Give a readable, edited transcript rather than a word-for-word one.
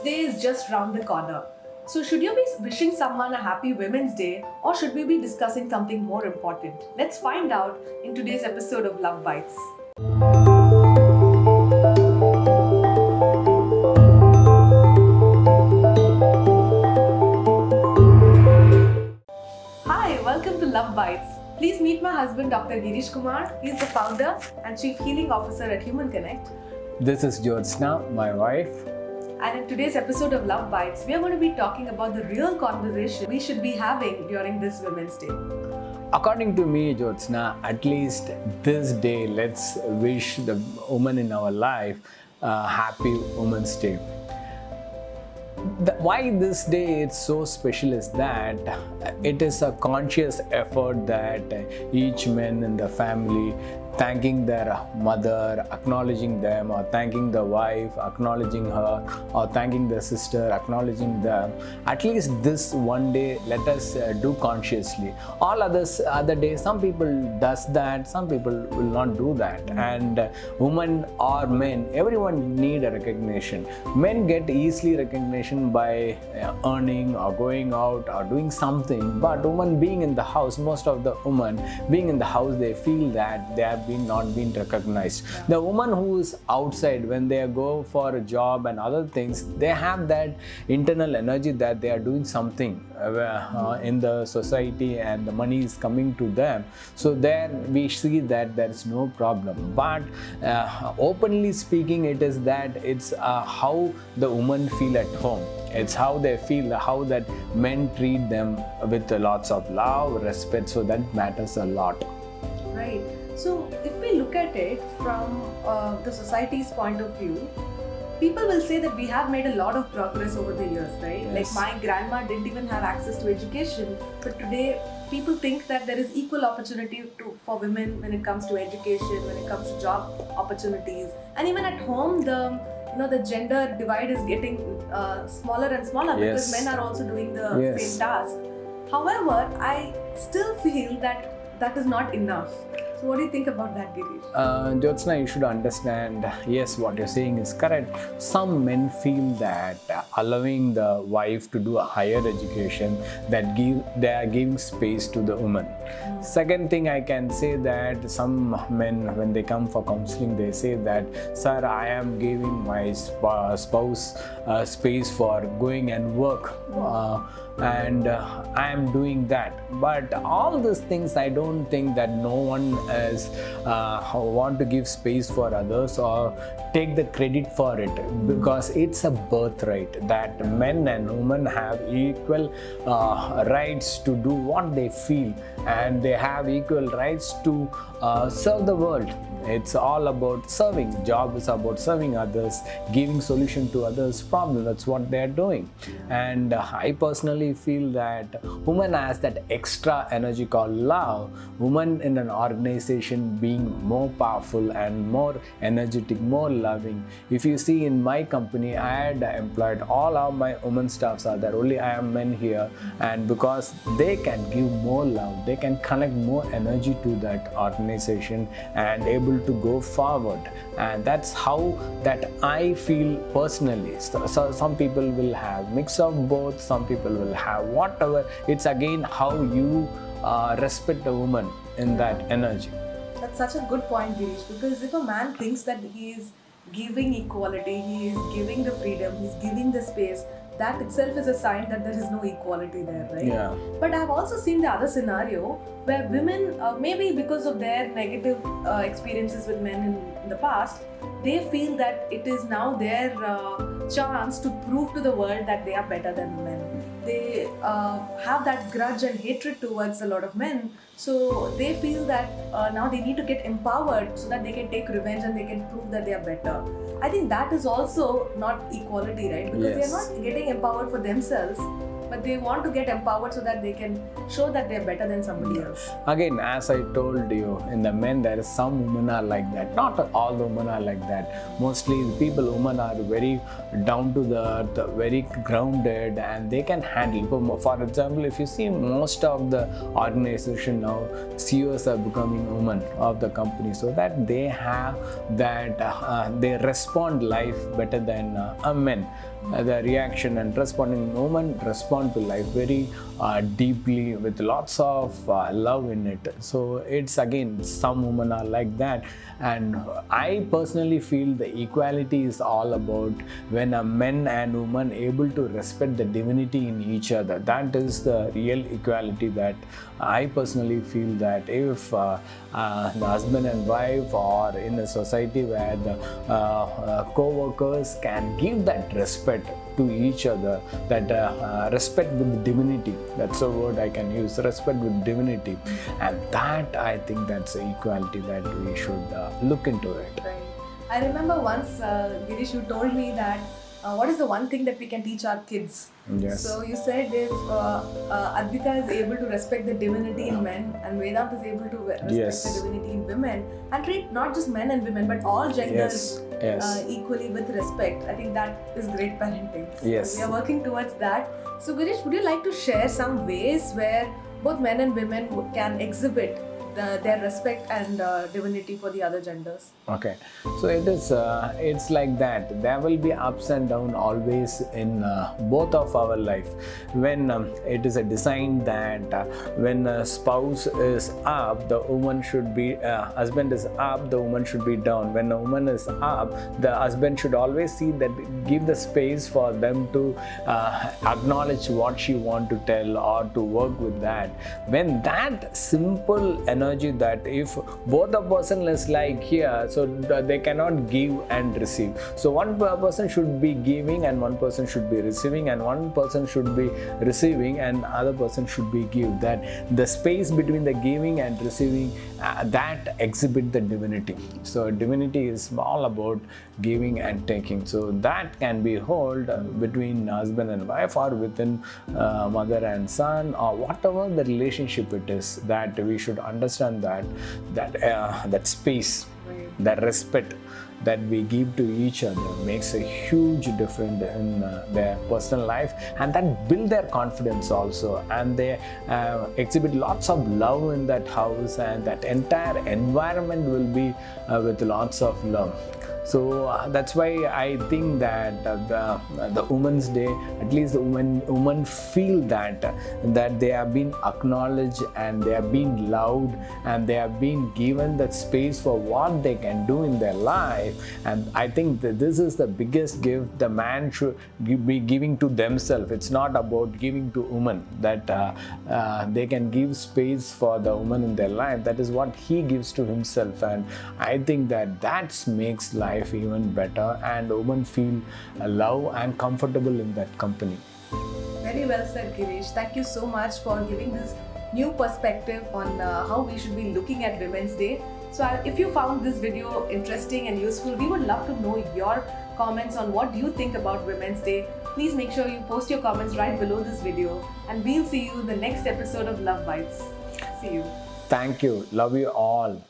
Day is just round the corner. So, should you be wishing someone a happy Women's Day or should we be discussing something more important? Let's find out in today's episode of Love Bites. Hi, welcome to Love Bites. Please meet my husband, Dr. Girish Kumar. He is the founder and Chief Healing Officer at Human Connect. This is Jyotsna, my wife. And in today's episode of Love Bites, we are going to be talking about the real conversation we should be having during this Women's Day. According to me, Jyotsna, at least this day, let's wish the woman in our life a happy Women's Day. Why this day is so special is that it is a conscious effort that each man in the family thanking their mother, acknowledging them, or thanking the wife, acknowledging her, or thanking the sister, acknowledging them. At least this one day, let us do consciously. All other days, some people does that, some people will not do that. And women or men, everyone need a recognition. Men get easily recognition by earning or going out or doing something. But women being in the house, most of the women being in the house, they feel that they have not been recognized. The woman who is outside, when they go for a job and other things, they have that internal energy that they are doing something in the society and the money is coming to them. So there we see that there is no problem. But openly speaking, it is that it's how the women feel at home. It's how they feel, how that men treat them with lots of love, respect. So that matters a lot. Right. So, if we look at it from the society's point of view, people will say that we have made a lot of progress over the years, right? Yes. Like my grandma didn't even have access to education, but today people think that there is equal opportunity for women when it comes to education, when it comes to job opportunities, and even at home the gender divide is getting smaller and smaller because men are also doing the same task. However, I still feel that is not enough. So what do you think about that, Girish? Jyotsna, you should understand, yes, what you're saying is correct. Some men feel that allowing the wife to do a higher education, that they are giving space to the woman. Second thing I can say that some men, when they come for counseling, they say that, sir, I am giving my spouse space for going and work. And I am doing that. But all these things, I don't think that no one is want to give space for others or take the credit for it, because it's a birthright that men and women have equal rights to do what they feel, and they have equal rights to serve the world. It's all about serving. Job is about serving others, giving solution to others' problem. That's what they're doing. And I personally feel that woman has that extra energy called love. Woman in an organization being more powerful and more energetic, more loving. If you see in my company, I had employed all of my women staffs are there. Only I am men here. And because they can give more love, they can connect more energy to that organization and able to go forward. And that's how that I feel personally. So some people will have mix of both, some people will have whatever. It's again how you respect a woman in that energy. That's such a good point, Girish, because if a man thinks that he is giving equality, he is giving the freedom, he's giving the space, that itself is a sign that there is no equality there, right? Yeah. But I've also seen the other scenario where women, maybe because of their negative experiences with men in the past, they feel that it is now their chance to prove to the world that they are better than men. They have that grudge and hatred towards a lot of men. So they feel that now they need to get empowered so that they can take revenge and they can prove that they are better. I think that is also not equality, right? Because they are not getting empowered for themselves, but they want to get empowered so that they can show that they are better than somebody else. Again, as I told you, in the men, there is some women are like that. Not all the women are like that. Mostly the women are very down to the earth, very grounded, and they can handle. For example, if you see most of the organization now, CEOs are becoming women of the company, so that they have that, they respond life better than men. the reaction and responding. Women respond to life very deeply with lots of love in it. So it's again, some women are like that, and I personally feel the equality is all about when a men and women able to respect the divinity in each other. That is the real equality that I personally feel, that if the husband and wife or in a society where the co-workers can give that respect to each other, that respect with divinity, that's a word I can use, respect with divinity, and that, I think that's the equality that we should look into it. Right. I remember once, Girish, you told me that what is the one thing that we can teach our kids? Yes. So you said if Advika is able to respect the divinity in men and Vedant is able to respect Yes. the divinity in women and treat not just men and women but all genders Yes. equally with respect, I think that is great parenting. So Yes. we are working towards that. So Girish, would you like to share some ways where both men and women can exhibit their respect and divinity for the other genders? Okay, so it's like that. There will be ups and downs always in both of our life. When it is a design that when a spouse is up, the woman should be, husband is up, the woman should be down. When a woman is up, the husband should always see that, give the space for them to acknowledge what she want to tell or to work with that. When that simple energy, that if both the person is like here, so they cannot give and receive. So one person should be giving and one person should be receiving, and one person should be receiving and other person should be give. That the space between the giving and receiving, that exhibit the divinity. So divinity is all about giving and taking. So that can be held between husband and wife, or within mother and son, or whatever the relationship it is, that we should understand that space, that respect that we give to each other makes a huge difference in their personal life, and that build their confidence also, and they exhibit lots of love in that house, and that entire environment will be with lots of love. So that's why I think that the Women's Day, at least the women feel that they have been acknowledged and they have been loved and they have been given that space for what they can do in their life. And I think that this is the biggest gift the man should be giving to themselves. It's not about giving to women, that they can give space for the woman in their life. That is what he gives to himself, and I think that makes life even better, and women feel love and comfortable in that company. Very well said, Girish. Thank you so much for giving this new perspective on how we should be looking at Women's Day. So if you found this video interesting and useful, we would love to know your comments on what you think about Women's Day. Please make sure you post your comments right below this video, and we'll see you in the next episode of Love Bites. See you. Thank you. Love you all.